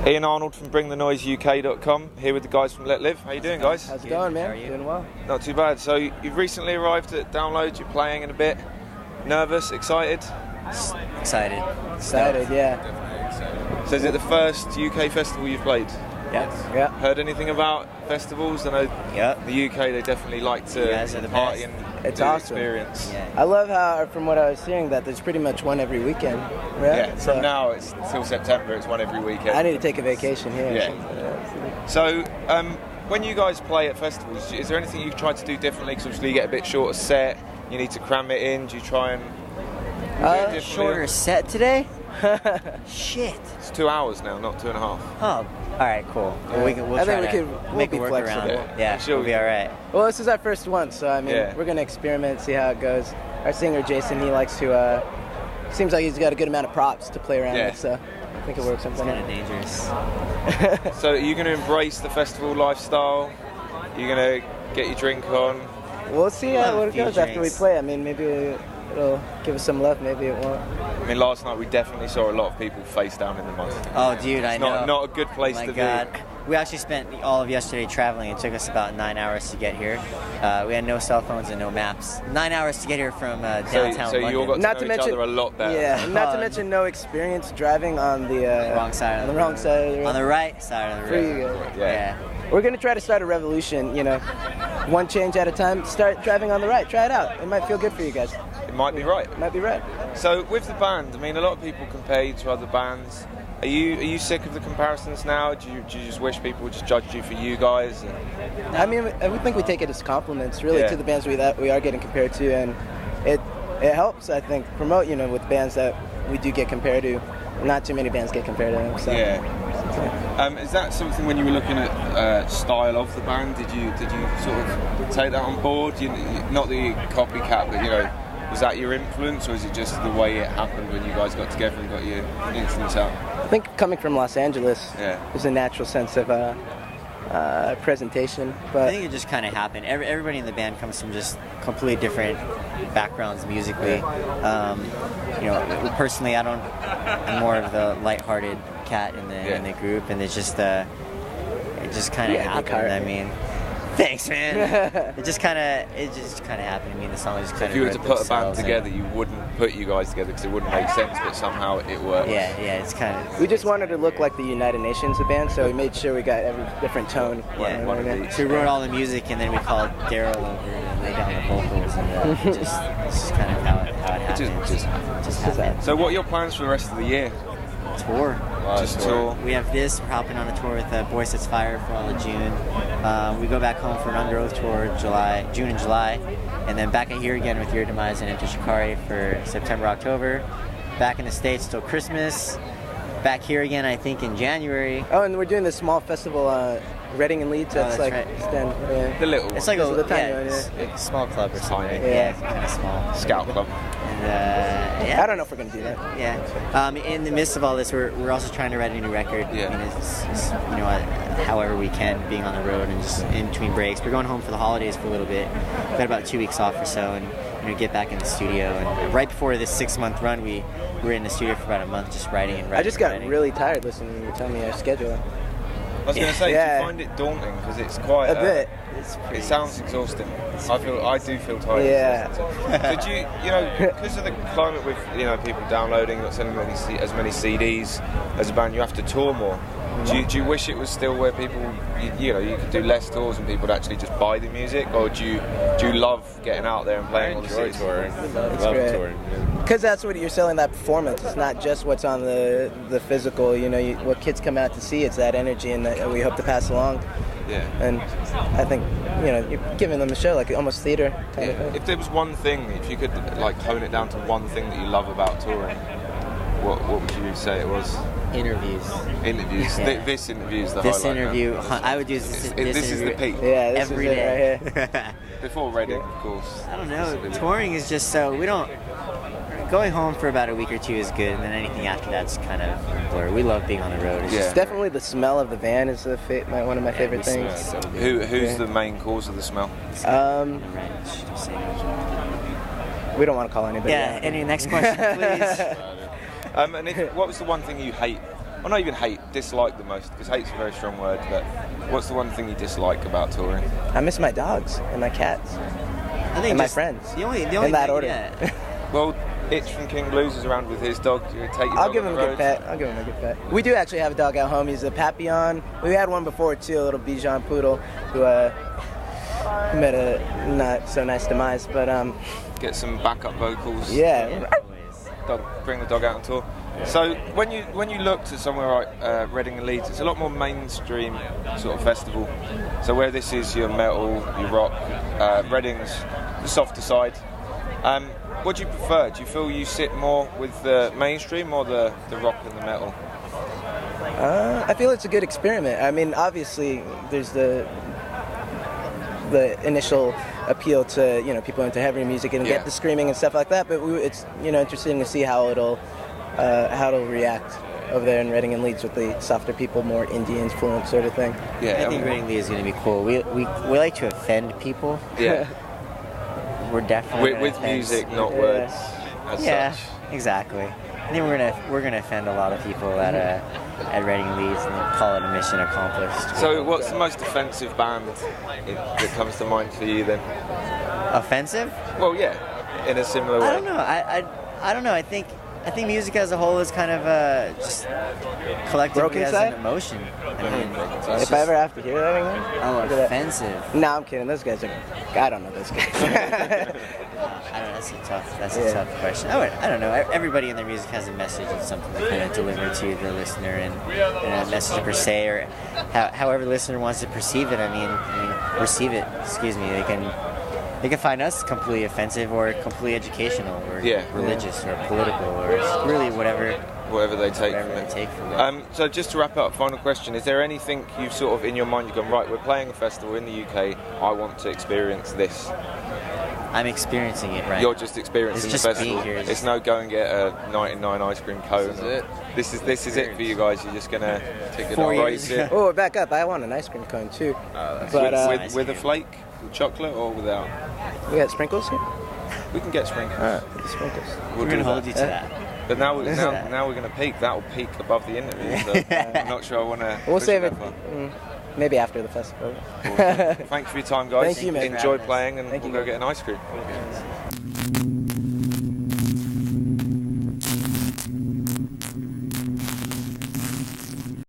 Ian Arnold from BringTheNoiseUK.com, here with the guys from Letlive. How you doing, guys? How's it going, man? Doing well. Not too bad. So you've recently arrived at Download, you're playing in a bit. Nervous, excited? Excited, yeah. Definitely excited. So is it the first UK festival you've played? Yeah. Heard anything about festivals? I know the UK, they definitely like to party and it's do awesome. experience. Yeah. I love how, from what I was hearing, that there's pretty much one every weekend. Right? Yeah, from now it's till September, it's one every weekend. I need to take a vacation here. Yeah. So, when you guys play at festivals, is there anything you try to do differently? Because obviously you get a bit shorter set, you need to cram it in. Do you try and do it differently? Shorter set today? Shit. It's 2 hours now, not 2.5. Oh, alright, cool. Well, we'll try to make it work around it. Yeah, Sure. we'll be alright. Well, this is our first one, so I mean, we're going to experiment, see how it goes. Our singer, Jason, he likes to, seems like he's got a good amount of props to play around with, so I think it works. It's kind of dangerous. So are you going to embrace the festival lifestyle? You're going to get your drink on? We'll see what it goes after we play. I mean, maybe it'll give us some love, maybe it won't. I mean, last night we definitely saw a lot of people face down in the mud. Oh, dude, I know. Not a good place to be. We actually spent all of yesterday traveling. It took us about 9 hours to get here. We had no cell phones and no maps. 9 hours to get here from downtown so London. you all got to know each other a lot better. Yeah, not to mention no experience driving on the wrong side. On the wrong side of the road. On the right side of the road. For you guys. Yeah. We're going to try to start a revolution, you know, one change at a time. Start driving on the right. Try it out. It might feel good for you guys. It might be right. It might be right. So with the band, I mean, a lot of people compare you to other bands. Are you sick of the comparisons now? Do you just wish people would just judge you for you guys? I mean, we think we take it as compliments, really, to the bands that we are getting compared to, and it helps, I think, promote, you know, with bands that we do get compared to. Not too many bands get compared to them. So. Yeah. Is that something when you were looking at style of the band? Did you sort of take that on board? Not the copycat, but you know, was that your influence, or is it just the way it happened when you guys got together and got your instruments out? I think coming from Los Angeles, there's a natural sense of presentation. But I think it just kind of happened. Everybody in the band comes from just completely different backgrounds musically. You know, personally, I'm more of the lighthearted cat in the group, and it just kind of happened. I mean, thanks, man. it just kind of happened. I mean, the song just kind of. If you were to put a band together, you wouldn't put you guys together because it wouldn't make sense, but somehow it worked. Yeah, it's kind of. We just wanted to look like the United Nations of band, so we made sure we got every different tone. So we wrote all the music, and then we called Daryl over and laid down the vocals, and it's just kind of how it happened. Just happened. So, what are your plans for the rest of the year? Tour. Just tour. We have this. We're hopping on a tour with Boy Sets Fire for all of June. We go back home for an Under Oath tour June and July, and then back here again with Your Demise and Enter Shikari for September, October. Back in the States till Christmas. Back here again, I think, in January. Oh, and we're doing this small festival, Reading and Leeds. That's like the little one. It's like it's a small club or something. Yeah, kind of small. Scout club. I don't know if we're gonna do that. Yeah. In the midst of all this, we're also trying to write a new record. Yeah. I mean, it's you know, however we can, being on the road and just in between breaks. We're going home for the holidays for a little bit. We've got about 2 weeks off or so, and get back in the studio. And right before this 6-month run, we were in the studio for about a month, just writing. I just got really tired listening when you were telling me our schedule. I was going to say, do you find it daunting? Because it's quite a bit. It sounds exhausting. I do feel tired. Yeah. So do you know, because of the climate with people downloading, not selling as many CDs as a band, you have to tour more. Do you wish it was still where people, you could do less tours and people would actually just buy the music, or do you love getting out there and playing all the cities? Touring. Love touring. Because that's what you're selling, that performance. It's not just what's on the physical. What kids come out to see. It's that energy, and that we hope to pass along. Yeah. And I think you're giving them a show, like almost theater kind of thing. If there was one thing, if you could like hone it down to one thing that you love about touring, what would you say it was? Interviews. Yeah. This interview is the this highlight. Interview. I would do this is the peak. Yeah, this every is day. It right here. Before Reading, of course. I don't know. Touring is just so we don't. Going home for about a week or two is good, and then anything after that's kind of blur. We love being on the road. It's definitely the smell of the van is one of my favorite things. Who's the main cause of the smell? We don't want to call anybody. Yeah. out. Any next question, please? And what was the one thing you hate or not even hate, dislike the most? Because hate's a very strong word, but what's the one thing you dislike about touring? I miss my dogs and my cats and my friends. The only in that order. Yeah. Well, Itch from King Blues is around with his dog. Do you take your I'll dog give on him the a road? good pet. I'll give him a good pet. We do actually have a dog at home. He's a Papillon. We had one before too, a little Bichon Poodle, who met a not so nice demise. But Get some backup vocals. yeah. Bring the dog out on tour. So when you looked at somewhere like Reading and Leeds, it's a lot more mainstream sort of festival. So where this is your metal, your rock, Reading's the softer side. What do you prefer? Do you feel you sit more with the mainstream or the rock and the metal? I feel it's a good experiment. I mean, obviously, there's the initial appeal to people into heavy music and get the screaming and stuff like that. But it's interesting to see how it'll react over there in Reading and Leeds with the softer people, more indie influence sort of thing. Yeah, I think Reading Leeds is going to be cool. We like to offend people. Yeah. We're definitely with music, not words. As such. Exactly. I think we're gonna offend a lot of people at Reading Leeds and call it a mission accomplished. So, what's the most offensive band that comes to mind for you then? Offensive? Well, yeah, in a similar way. I don't know. I don't know. I think music as a whole is kind of just collectively as an emotion. I mean, if I ever have to hear that again. Oh, offensive. No, I'm kidding. Those guys are. I don't know those guys. I don't know. That's a tough question. I don't know. Everybody in their music has a message and something to kind of deliver to the listener, and a message per se, or however the listener wants to perceive it. I mean, receive it. Excuse me. They can find us completely offensive or completely educational or religious or political or really whatever they take from it. So just to wrap up, final question: is there anything you've sort of in your mind you've gone, right, we're playing a festival in the UK, I want to experience this? I'm experiencing it, right? You're just experiencing it's the just festival. Being here. It's no go and get a 99 ice cream cone. This is it. This is it for you guys. You're just gonna take it 4 on years. race it. Oh, back up. I want an ice cream cone too. With a flake, with chocolate, or without? We got sprinkles here. We can get sprinkles. The sprinkles. We'll We're do gonna hold that. you to that. But now we're going to peak. That will peak above the interview. So I'm not sure I want to. We'll save it. Maybe after the festival. Thank you for your time, guys. Thank you, man. Enjoy playing, and we'll you, go get an ice cream.